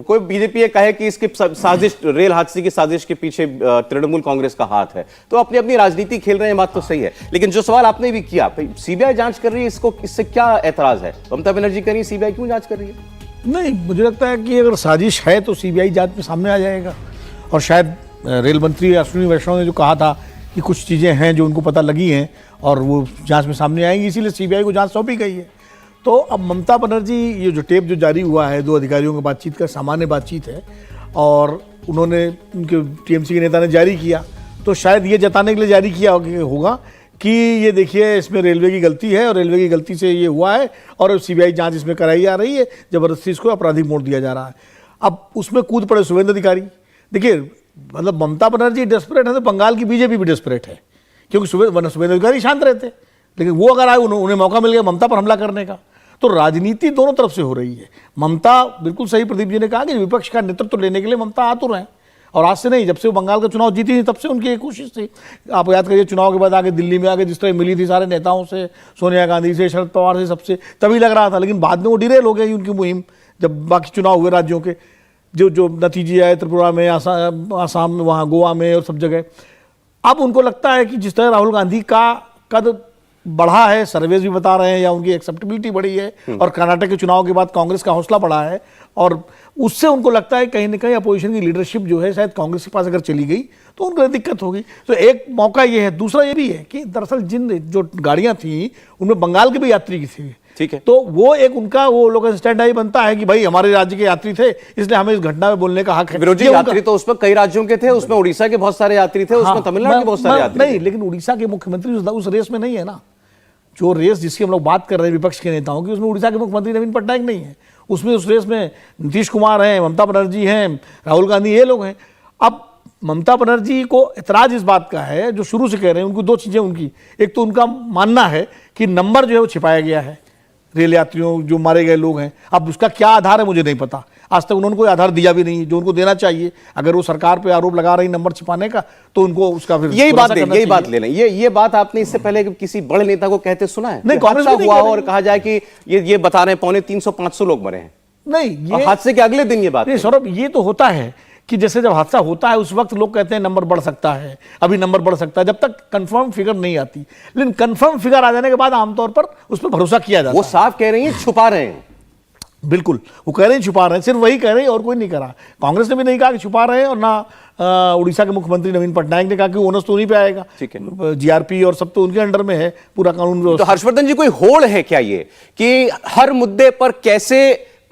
कोई बीजेपी ये कहे कि इसके साजिश, रेल हादसे की साजिश के पीछे तृणमूल कांग्रेस का हाथ है, तो अपनी अपनी राजनीति खेल रहे हैं, बात तो सही है। लेकिन जो सवाल आपने भी किया, सीबीआई जांच कर रही है, इसको इससे क्या ऐतराज है? ममता बनर्जी कह रही है सीबीआई क्यों जांच कर रही है? नहीं, मुझे लगता है कि अगर साजिश है तो सीबीआई जांच में सामने आ जाएगा। और शायद रेल मंत्री अश्विनी वैष्णव ने जो कहा था कि कुछ चीज़ें हैं जो उनको पता लगी हैं और वो जांच में सामने आएंगी, इसीलिए सीबीआई को जांच सौंपी गई है। तो अब ममता बनर्जी, ये जो टेप जो जारी हुआ है दो अधिकारियों की बातचीत का, सामान्य बातचीत है और उन्होंने, उनके टीएमसी के नेता ने जारी किया, तो शायद ये जताने के लिए जारी किया होगा कि ये देखिए इसमें रेलवे की गलती है और रेलवे की गलती से ये हुआ है और सीबीआई जांच इसमें कराई जा रही है, जबरदस्ती इसको आपराधिक मोड़ दिया जा रहा है। अब उसमें कूद पड़े शुभेंदु अधिकारी। देखिए, मतलब ममता बनर्जी डेस्परेट है तो बंगाल की बीजेपी भी डेस्परेट है, क्योंकि शुभेंदु अधिकारी शांत रहते, लेकिन वो अगर आए, उन्हें मौका मिल गया ममता पर हमला करने का। तो राजनीति दोनों तरफ से हो रही है। ममता, बिल्कुल सही प्रदीप जी ने कहा कि विपक्ष का नेतृत्व लेने के लिए ममता आतुर हैं, और आज से नहीं, जब से वो बंगाल का चुनाव जीती थी तब से उनकी एक कोशिश थी। आप याद करिए, चुनाव के बाद आगे दिल्ली में आगे जिस तरह मिली थी सारे नेताओं से, सोनिया गांधी से, शरद पवार से, सबसे, तभी लग रहा था, लेकिन बाद में वो डिरेल हो गई उनकी मुहिम, जब बाकी चुनाव हुए राज्यों के, जो नतीजे आए त्रिपुरा में, आसाम में, वहाँ गोवा में और सब जगह। अब उनको लगता है कि जिस तरह राहुल गांधी का कद बढ़ा है, सर्वेज भी बता रहे हैं, या उनकी एक्सेप्टेबिलिटी बढ़ी है, और कर्नाटक के चुनाव के बाद कांग्रेस का हौसला बढ़ा है, और उससे उनको लगता है कहीं ना कहीं अपोजिशन की लीडरशिप जो है शायद कांग्रेस के पास अगर चली गई तो उनको दिक्कत होगी। तो एक मौका ये है। दूसरा ये भी है कि दरअसल जिन जो गाड़ियां थी उनमें बंगाल के भी यात्री की थी, ठीक है, तो वो एक उनका वो लोग स्टैंड आई बनता है कि भाई हमारे राज्य के यात्री थे, इसलिए हमें इस घटना में बोलने का हक है। विरोधी यात्री तो उसमें कई राज्यों के थे, उसमें उड़ीसा के बहुत सारे यात्री थे, उसमें तमिलनाडु के बहुत सारे यात्री नहीं, लेकिन उड़ीसा के मुख्यमंत्री उस रेस में नहीं है ना। जो रेस जिसकी हम लोग बात कर रहे हैं विपक्ष के नेताओं की, उसमें उड़ीसा के मुख्यमंत्री नवीन पटनायक नहीं है। उसमें उस रेस में नीतीश कुमार हैं, ममता बनर्जी हैं, राहुल गांधी, ये लोग हैं। अब ममता बनर्जी को एतराज इस बात का है, जो शुरू से कह रहे हैं, उनको दो चीज़ें उनकी, एक तो उनका मानना है कि नंबर जो है वो छिपाया गया है, रेल यात्रियों जो मारे गए लोग हैं। अब उसका क्या आधार है मुझे नहीं पता, आज तक उन्होंने कोई आधार दिया भी नहीं जो उनको देना चाहिए। अगर वो सरकार पे आरोप लगा रही नंबर छिपाने का, तो उनको उसका फिर यही बात ले लें। ये बात आपने इससे पहले किसी बड़े नेता को कहते सुना है? नहीं, कांग्रेस हुआ और कहा जाए कि ये बता रहे हैं 350-500 लोग मरे हैं। नहीं, ये हादसे के अगले दिन ये बात नहीं सौरभ, ये तो होता है कि जैसे जब हादसा होता है उस वक्त लोग कहते हैं नंबर बढ़ सकता है, अभी नंबर बढ़ सकता है, जब तक कंफर्म फिगर नहीं आती। लेकिन कंफर्म फिगर आ जाने के बाद आमतौर पर उस पर भरोसा किया जाता है। वो साफ कह रही है छुपा रहे हैं। बिल्कुल, वो कह रहे हैं छुपा रहे हैं, सिर्फ वही कह रहे हैं और कोई नहीं करा। कांग्रेस ने भी नहीं कहा कि छुपा रहे हैं, और ना उड़ीसा के मुख्यमंत्री नवीन पटनायक ने कहा कि ओनस तो नहीं पे आएगा। ठीक है, जीआरपी और सब तो उनके अंडर में है, पूरा कानून। तो हर्षवर्धन जी, कोई होड़ है क्या ये कि हर मुद्दे पर कैसे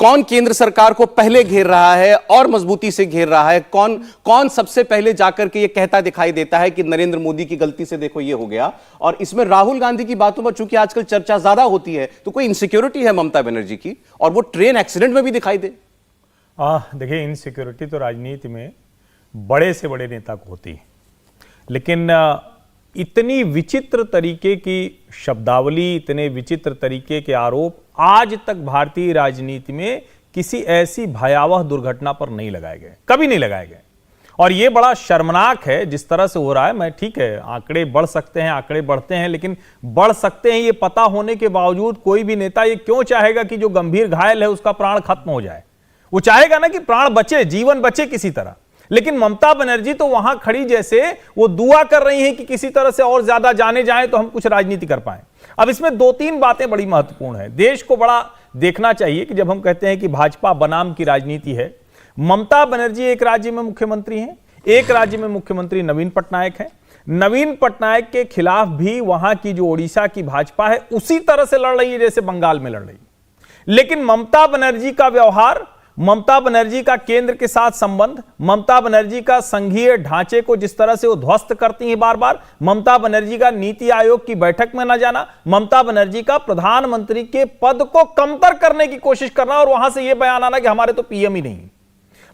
कौन केंद्र सरकार को पहले घेर रहा है और मजबूती से घेर रहा है? कौन सबसे पहले जाकर के ये कहता दिखाई देता है कि नरेंद्र मोदी की गलती से देखो ये हो गया? और इसमें राहुल गांधी की बातों पर चूंकि आजकल चर्चा ज्यादा होती है, तो कोई इनसिक्योरिटी है ममता बनर्जी की, और वो ट्रेन एक्सीडेंट में भी दिखाई दे। देखिए, इनसिक्योरिटी तो राजनीति में बड़े से बड़े नेता को होती है, लेकिन इतनी विचित्र तरीके की शब्दावली, इतने विचित्र तरीके के आरोप आज तक भारतीय राजनीति में किसी ऐसी भयावह दुर्घटना पर नहीं लगाए गए, कभी नहीं लगाए गए। और यह बड़ा शर्मनाक है जिस तरह से हो रहा है। मैं, ठीक है, आंकड़े बढ़ सकते हैं, आंकड़े बढ़ते हैं, लेकिन बढ़ सकते हैं ये पता होने के बावजूद कोई भी नेता ये क्यों चाहेगा कि जो गंभीर घायल है उसका प्राण खत्म हो जाए? वो चाहेगा ना कि प्राण बचे, जीवन बचे किसी तरह। लेकिन ममता बनर्जी तो वहां खड़ी जैसे वो दुआ कर रही हैं कि किसी तरह से और ज्यादा जाने जाएं तो हम कुछ राजनीति कर पाएं। अब इसमें दो तीन बातें बड़ी महत्वपूर्ण है, देश को बड़ा देखना चाहिए कि जब हम कहते हैं कि भाजपा बनाम की राजनीति है, ममता बनर्जी एक राज्य में मुख्यमंत्री हैं, एक राज्य में मुख्यमंत्री नवीन पटनायक हैं। नवीन पटनायक के खिलाफ भी वहां की जो ओडिशा की भाजपा है उसी तरह से लड़ रही है जैसे बंगाल में लड़ रही है। लेकिन ममता बनर्जी का व्यवहार, ममता बनर्जी का केंद्र के साथ संबंध, ममता बनर्जी का संघीय ढांचे को जिस तरह से वो ध्वस्त करती हैं बार बार, ममता बनर्जी का नीति आयोग की बैठक में न जाना, ममता बनर्जी का प्रधानमंत्री के पद को कमतर करने की कोशिश करना, और वहां से यह बयान आना कि हमारे तो पीएम ही नहीं।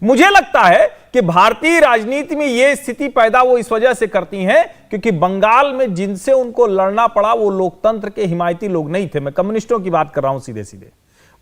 मुझे लगता है कि भारतीय राजनीति में यह स्थिति पैदा वो इस वजह से करती हैं क्योंकि बंगाल में जिनसे उनको लड़ना पड़ा वो लोकतंत्र के हिमायती लोग नहीं थे। मैं कम्युनिस्टों की बात कर रहा हूं सीधे सीधे।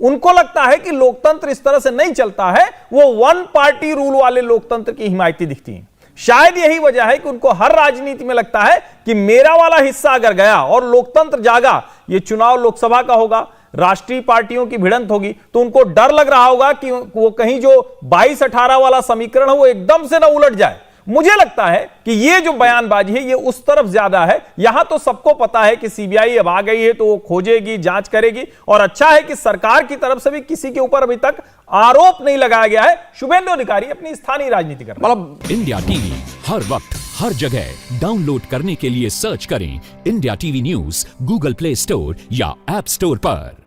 उनको लगता है कि लोकतंत्र इस तरह से नहीं चलता है, वो वन पार्टी रूल वाले लोकतंत्र की हिमायती दिखती हैं। शायद यही वजह है कि उनको हर राजनीति में लगता है कि मेरा वाला हिस्सा अगर गया और लोकतंत्र जागा, ये चुनाव लोकसभा का होगा, राष्ट्रीय पार्टियों की भिड़ंत होगी, तो उनको डर लग रहा होगा कि वो कहीं जो 22-18 वाला समीकरण है वो एकदम से ना उलट जाए। मुझे लगता है कि ये जो बयानबाजी है ये उस तरफ ज्यादा है। यहां तो सबको पता है कि सीबीआई अब आ गई है तो वो खोजेगी, जांच करेगी, और अच्छा है कि सरकार की तरफ से भी किसी के ऊपर अभी तक आरोप नहीं लगाया गया है। शुभेंदु अधिकारी अपनी स्थानीय राजनीति कर रहे हैं। मतलब इंडिया टीवी हर वक्त हर जगह डाउनलोड करने के लिए सर्च करें India TV news Google play store या ऐप स्टोर पर।